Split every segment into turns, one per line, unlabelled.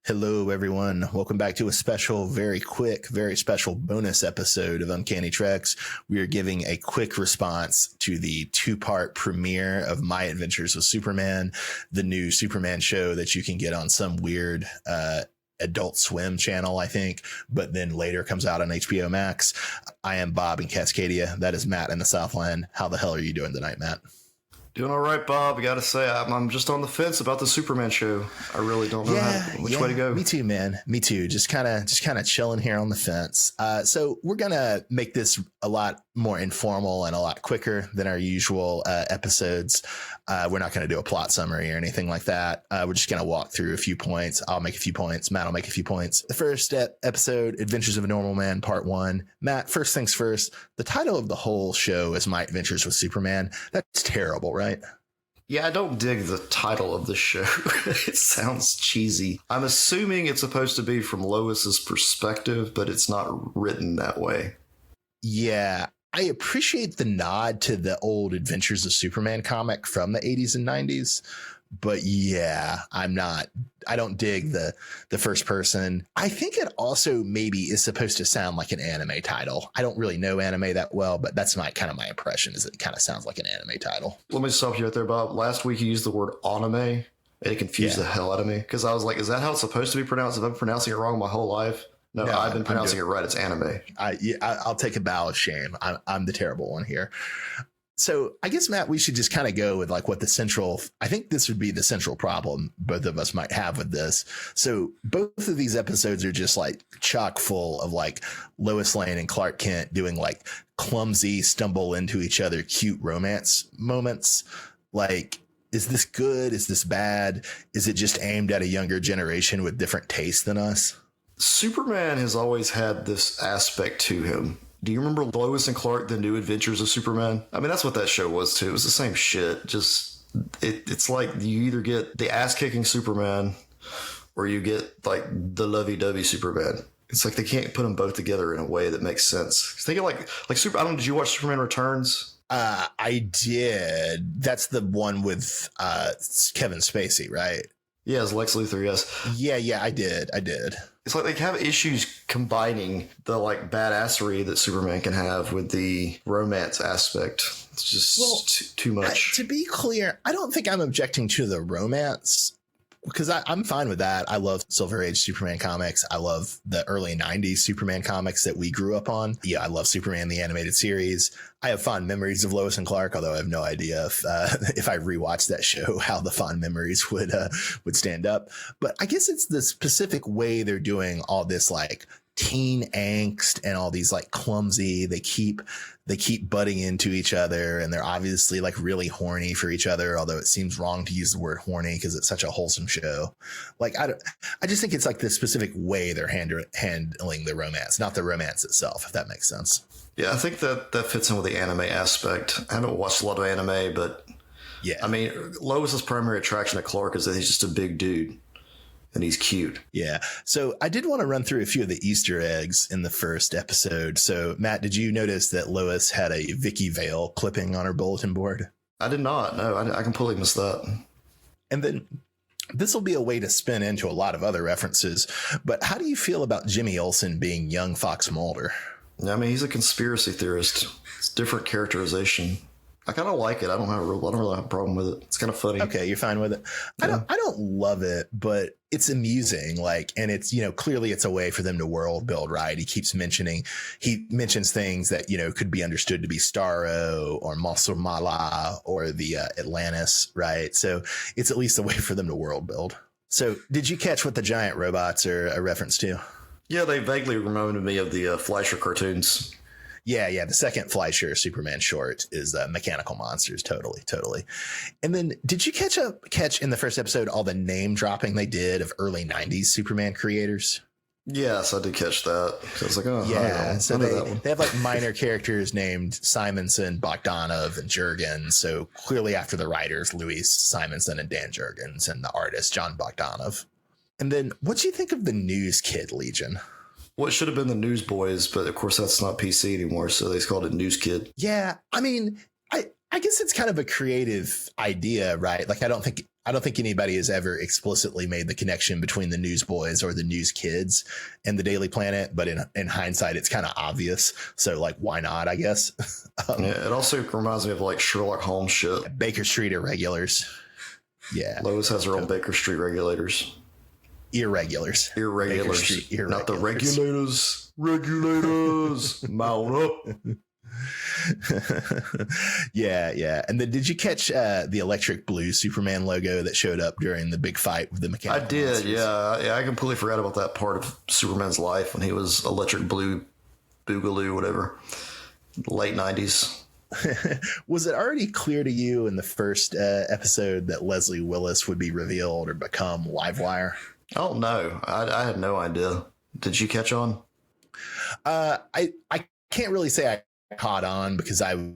Hello, everyone. Welcome back to a special, very quick, very special bonus episode of Uncanny Treks. We are giving a quick response to the two-part premiere of My Adventures with Superman, the new Superman show that you can get on some weird Adult Swim channel, I think, but then later comes out on HBO Max. I am Bob in Cascadia. That is Matt in the Southland. How the hell are you doing tonight, Matt?
Doing all right, Bob. I got to say, I'm just on the fence about the Superman show. I really don't know which way to go.
Me too, man. Me too. Just kind of chilling here on the fence. So we're gonna make this a lot more informal and a lot quicker than our usual episodes. We're not going to do a plot summary or anything like that. We're just going to walk through a few points. I'll make a few points. Matt will make a few points. The first episode, Adventures of a Normal Man, Part 1. Matt, first things first, the title of the whole show is My Adventures with Superman. That's terrible, right?
Yeah, I don't dig the title of the show. It sounds cheesy. I'm assuming it's supposed to be from Lois's perspective, but it's not written that way.
Yeah. I appreciate the nod to the old Adventures of Superman comic from the 80s and 90s. But yeah, I don't dig the first person. I think it also maybe is supposed to sound like an anime title. I don't really know anime that well, but that's my impression is it kind of sounds like an anime title.
Let me stop you right there, Bob. Last week you used the word anime, and it confused the hell out of me because I was like, is that how it's supposed to be pronounced? If I'm pronouncing it wrong my whole life? No, I've been pronouncing it right. It's anime.
I'll take a bow of shame. I'm the terrible one here. So I guess, Matt, we should just kind of go with like what I think this would be the central problem both of us might have with this. So both of these episodes are just like chock full of like Lois Lane and Clark Kent doing like clumsy stumble into each other, cute romance moments. Like, is this good? Is this bad? Is it just aimed at a younger generation with different tastes than us?
Superman has always had this aspect to him. Do you remember Lois and Clark, The New Adventures of Superman? I mean, that's what that show was, too. It was the same shit. Just, it's like you either get the ass-kicking Superman or you get, like, the lovey-dovey Superman. It's like they can't put them both together in a way that makes sense. Think of like Super. I don't know, did you watch Superman Returns?
I did. That's the one with Kevin Spacey, right?
Yeah, it's Lex Luthor, yes.
Yeah, I did.
It's like they have issues combining the like badassery that Superman can have with the romance aspect. It's just too much.
To be clear, I don't think I'm objecting to the romance because I'm fine with that. I love Silver Age Superman comics. I love the early 90s Superman comics that we grew up on. Yeah, I love Superman, the animated series. I have fond memories of Lois and Clark, although I have no idea if I rewatched that show, how the fond memories would stand up. But I guess it's the specific way they're doing all this like teen angst and all these like clumsy, they keep butting into each other and they're obviously like really horny for each other, although it seems wrong to use the word horny because it's such a wholesome show. Like I just think it's like the specific way they're handling the romance, not the romance itself, if that makes sense.
Yeah, I think that fits in with the anime aspect. I haven't watched a lot of anime, but yeah, I mean, Lois's primary attraction to Clark is that he's just a big dude. And he's cute.
Yeah. So I did want to run through a few of the Easter eggs in the first episode. So, Matt, did you notice that Lois had a Vicky Vale clipping on her bulletin board?
I did not. No, I completely missed that.
And then this will be a way to spin into a lot of other references. But how do you feel about Jimmy Olsen being young Fox Mulder?
I mean, he's a conspiracy theorist. It's different characterization. I kind of like it. I don't really have a problem with it. It's kind of funny.
Okay, you're fine with it. Yeah. I don't love it, but it's amusing. Like, and it's, clearly it's a way for them to world build, right? He mentions things that, could be understood to be Starro or Masur Mala or the Atlantis, right? So it's at least a way for them to world build. So did you catch what the giant robots are a reference to?
Yeah, they vaguely reminded me of the Fleischer cartoons.
Yeah. The second Fleischer Superman short is Mechanical Monsters. Totally. And then did you catch in the first episode all the name dropping they did of early 90s Superman creators?
Yes, I did catch that. I was like, oh,
yeah. So they have like minor characters named Simonson, Bogdanov, and Jurgens. So clearly after the writers, Louis Simonson and Dan Jurgens, and the artist, John Bogdanov. And then what do you think of the News Kid Legion?
Well, it should have been the Newsboys, but of course that's not PC anymore, so they called it News Kid.
Yeah, I mean, I guess it's kind of a creative idea, right? Like, I don't think I don't think anybody has ever explicitly made the connection between the Newsboys or the News Kids and the Daily Planet, but in hindsight, it's kind of obvious. So, like, why not, I guess?
Yeah, it also reminds me of like Sherlock Holmes shit.
Baker Street Irregulars. Yeah.
Lois has her own Baker Street regulators.
Irregulars.
Irregulars.
Irregulars.
Not the regulators. Regulators. Mount up.
Yeah. And then did you catch the electric blue Superman logo that showed up during the big fight with the mechanical
I did,
monsters?
yeah. I completely forgot about that part of Superman's life when he was electric blue boogaloo, whatever. Late 90s.
Was it already clear to you in the first episode that Leslie Willis would be revealed or become Livewire?
Oh, no. I had no idea. Did you catch on?
I can't really say I caught on because I was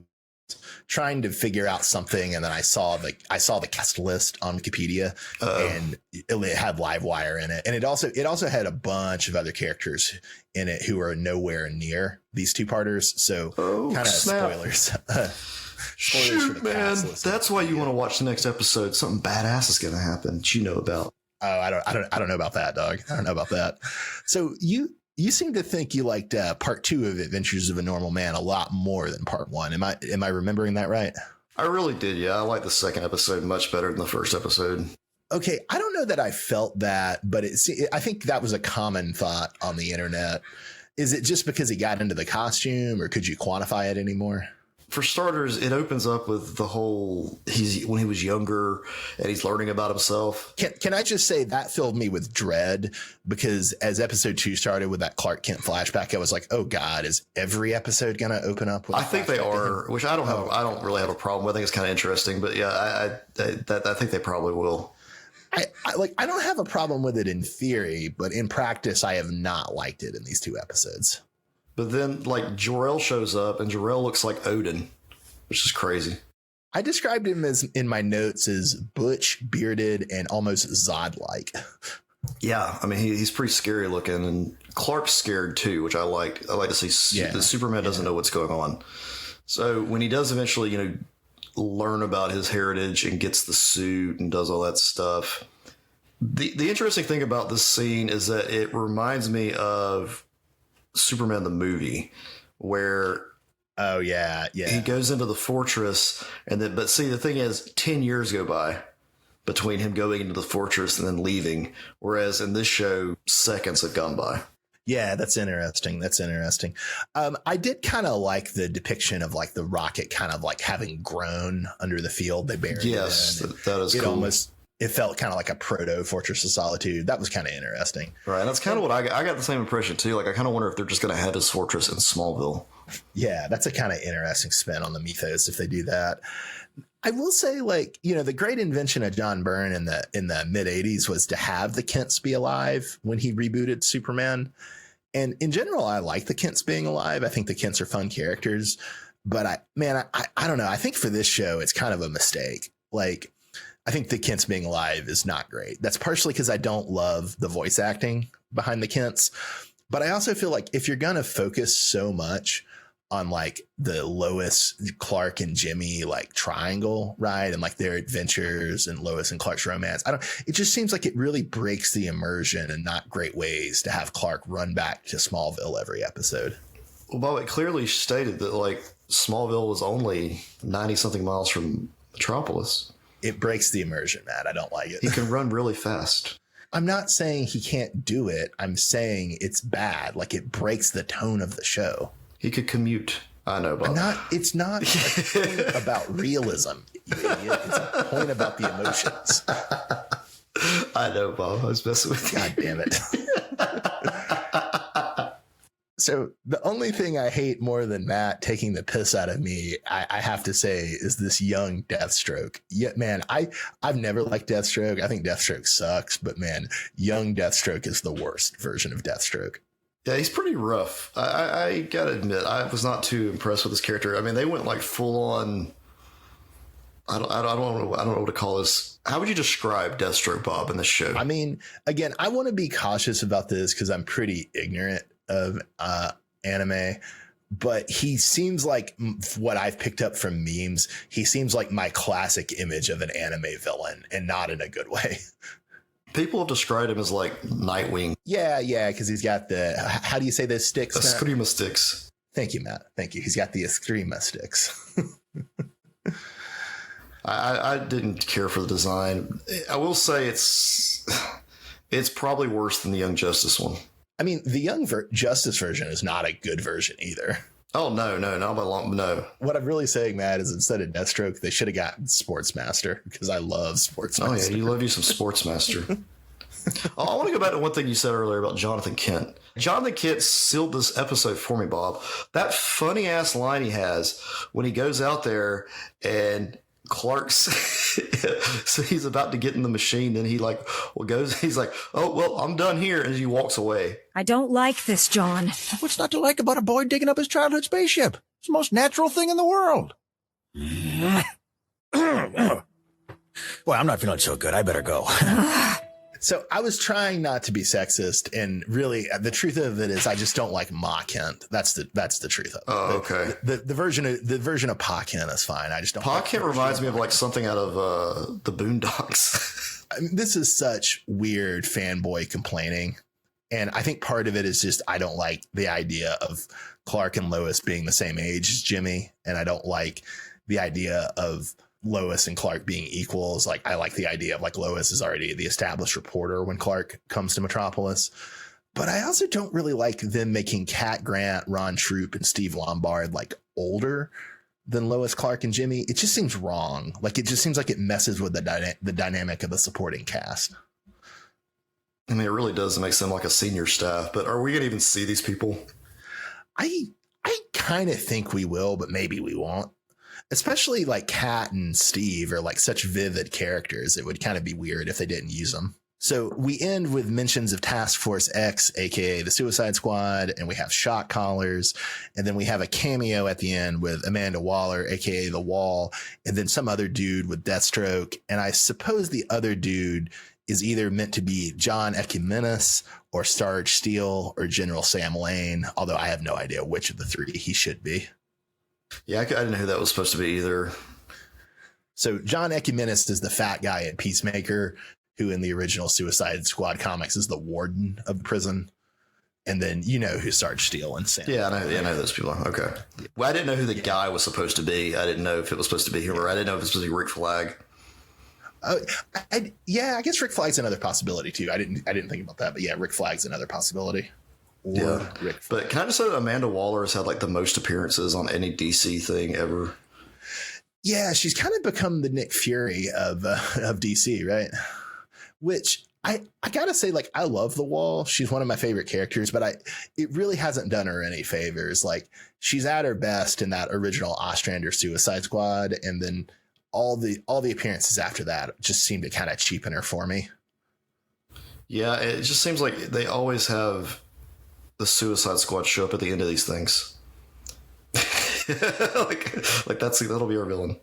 trying to figure out something, and then I saw the cast list on Wikipedia, and it had Livewire in it, and it also had a bunch of other characters in it who are nowhere near these two-parters. So kind of spoilers.
Shoot, man, that's why you want to watch the next episode. Something badass is going to happen that you know about.
Oh, I don't know about that, dog. I don't know about that. So you seem to think you liked part 2 of Adventures of a Normal Man a lot more than part 1. Am I remembering that right?
I really did. Yeah, I like the second episode much better than the first episode.
Okay, I don't know that I felt that, but I think that was a common thought on the internet. Is it just because he got into the costume, or could you quantify it anymore?
For starters, it opens up with the whole when he was younger and he's learning about himself.
Can I just say that filled me with dread, because as episode 2 started with that Clark Kent flashback, I was like, oh God, is every episode going to open up with
I think they are, which I don't really have a problem with. I think it's kind of interesting, but yeah, I think they probably will.
I don't have a problem with it in theory, but in practice, I have not liked it in these 2 episodes.
But then, like, Jor-El shows up, and Jor-El looks like Odin, which is crazy.
I described him as in my notes as butch, bearded, and almost Zod-like.
Yeah, I mean, he's pretty scary looking, and Clark's scared too, which I liked. I like to see the Superman doesn't know what's going on. So when he does eventually, learn about his heritage and gets the suit and does all that stuff, the interesting thing about this scene is that it reminds me of Superman the movie, where he goes into the fortress, but see, the thing is, 10 years go by between him going into the fortress and then leaving, whereas in this show, seconds have gone by.
Yeah, that's interesting. I did kind of like the depiction of like the rocket kind of like having grown under the field they buried.
Yes, that is cool.
It felt kind of like a proto Fortress of Solitude. That was kind of interesting.
Right. And that's kind of what I got the same impression too. Like, I kind of wonder if they're just going to have his fortress in Smallville.
Yeah, that's a kind of interesting spin on the mythos if they do that. I will say, like, the great invention of John Byrne in the mid 80s was to have the Kents be alive when he rebooted Superman. And in general, I like the Kents being alive. I think the Kents are fun characters. But I don't know. I think for this show, it's kind of a mistake. Like, I think the Kents being alive is not great. That's partially because I don't love the voice acting behind the Kents. But I also feel like if you're going to focus so much on like the Lois, Clark, and Jimmy like triangle, right, and like their adventures and Lois and Clark's romance, it just seems like it really breaks the immersion in not great ways to have Clark run back to Smallville every episode.
Well, it clearly stated that like Smallville was only 90 something miles from Metropolis.
It breaks the immersion, Matt. I don't like it.
He can run really fast.
I'm not saying he can't do it. I'm saying it's bad. Like, it breaks the tone of the show.
He could commute. I know, Bob.
It's not a point about realism, you idiot. It's a point about the emotions.
I know, Bob. I was messing with you.
God damn it. So the only thing I hate more than Matt taking the piss out of me, I have to say, is this young Deathstroke. Yeah, man, I've never liked Deathstroke. I think Deathstroke sucks, but man, young Deathstroke is the worst version of Deathstroke.
Yeah, he's pretty rough. I gotta admit, I was not too impressed with his character. I mean, they went like full on. I don't know what to call this. How would you describe Deathstroke, Bob, in this show?
I mean, again, I want to be cautious about this because I'm pretty ignorant of anime, but he seems like what I've picked up from memes. He seems like my classic image of an anime villain, and not in a good way.
People have described him as like Nightwing.
Yeah, because he's got the, how do you say those sticks?
Eskrima sticks.
Thank you, Matt. Thank you. He's got the Eskrima sticks.
I didn't care for the design. I will say it's probably worse than the Young Justice one.
I mean, the Young Justice version is not a good version either.
Oh, no, not by long, no.
What I'm really saying, Matt, is instead of Deathstroke, they should have gotten Sportsmaster, because I love Sportsmaster.
Oh, yeah, you love you some Sportsmaster. I want to go back to one thing you said earlier about Jonathan Kent. Jonathan Kent sealed this episode for me, Bob. That funny ass line he has when he goes out there and Clark's so he's about to get in the machine, and he he's like, oh, well, I'm done here, and he walks away.
I don't like this, John.
What's not to like about a boy digging up his childhood spaceship? It's the most natural thing in the world. Boy, I'm not feeling so good. I better go.
So I was trying not to be sexist, and really the truth of it is I just don't like Ma Kent. That's the truth of it.
Oh, okay.
The version of Pa Kent is fine. I just don't.
Pa Kent reminds me of like something out of the Boondocks.
I mean, this is such weird fanboy complaining, and I think part of it is just I don't like the idea of Clark and Lois being the same age as Jimmy, and I don't like the idea of Lois and Clark being equals. Like, I like the idea of like Lois is already the established reporter when Clark comes to Metropolis. But I also don't really like them making Cat Grant, Ron Troop, and Steve Lombard like older than Lois, Clark, and Jimmy. It just seems wrong. Like, it just seems like it messes with the dynamic of the supporting cast.
I mean, it really does make them like a senior staff. But are we gonna even see these people?
I kind of think we will, but maybe we won't. Especially like Kat and Steve are like such vivid characters. It would kind of be weird if they didn't use them. So we end with mentions of Task Force X, aka the Suicide Squad, and we have shot collars, and then we have a cameo at the end with Amanda Waller, aka the Wall, and then some other dude with Deathstroke. And I suppose the other dude is either meant to be John Ecumenis or Sarge Steele or General Sam Lane, although I have no idea which of the three he should be.
Yeah, I didn't know who that was supposed to be either.
So John Ecumenis is the fat guy at Peacemaker, who in the original Suicide Squad comics is the warden of the prison. And then you know who Sarge Steele and Sam.
Yeah, I know those people. Okay. Well, I didn't know who the guy was supposed to be. I didn't know if it was supposed to be him, or I didn't know if it was supposed to be Rick Flag.
I guess Rick Flag's another possibility too. I didn't think about that, but yeah, Rick Flag's another possibility. Or
Yeah.
Rick Flag.
But can I just say that Amanda Waller has had like the most appearances on any DC thing ever?
Yeah, she's kind of become the Nick Fury of DC, right? Which I gotta say, like, I love the Wall. She's one of my favorite characters, but it really hasn't done her any favors. Like, she's at her best in that original Ostrander Suicide Squad, and then all the appearances after that just seem to kind of cheapen her for me.
Yeah, it just seems like they always have the Suicide Squad show up at the end of these things. like that'll be our villain.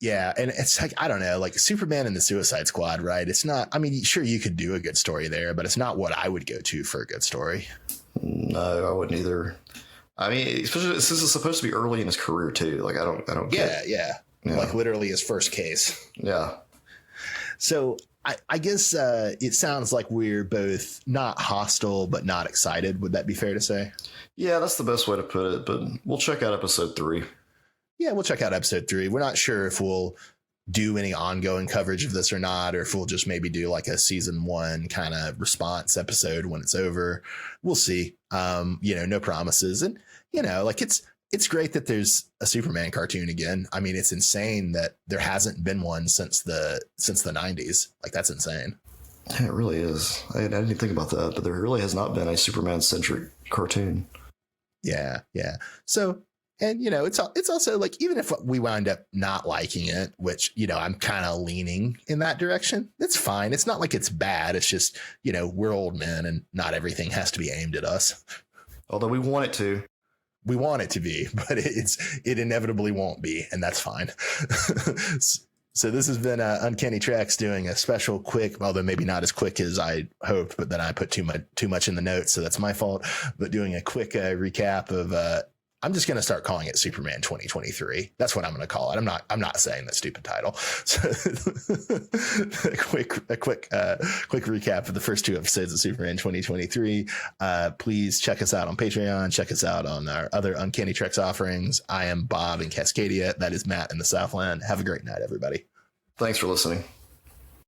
Yeah, and it's like, I don't know, like Superman and the Suicide Squad, right? It's not, I mean, sure, you could do a good story there, but it's not what I would go to for a good story.
No, I wouldn't either. I mean, especially this is supposed to be early in his career too. Like, I don't get.
Yeah. Like literally his first case.
Yeah.
So I guess it sounds like we're both not hostile, but not excited. Would that be fair to say?
Yeah, that's the best way to put it, but we'll check out episode 3.
Yeah, we'll check out episode 3. We're not sure if we'll do any ongoing coverage of this or not, or if we'll just maybe do like a season 1 kind of response episode when it's over. We'll see. No promises. And, like it's great that there's a Superman cartoon again. I mean, it's insane that there hasn't been one since the 90s. Like, that's insane.
Yeah, it really is. I didn't even think about that, but there really has not been a Superman-centric cartoon.
Yeah. So, and it's also like, even if we wind up not liking it, which, I'm kind of leaning in that direction, it's fine. It's not like it's bad. It's just, we're old men and not everything has to be aimed at us.
Although we want it to.
We want it to be, but it inevitably won't be. And that's fine. So this has been Uncanny Treks doing a special quick, although maybe not as quick as I hoped, but then I put too much in the notes, so that's my fault. But doing a quick recap of I'm just going to start calling it Superman 2023. That's what I'm going to call it. I'm not saying that stupid title. So a quick recap of the first 2 episodes of Superman 2023. Please check us out on Patreon. Check us out on our other Uncanny Treks offerings. I am Bob in Cascadia. That is Matt in the Southland. Have a great night, everybody.
Thanks for listening.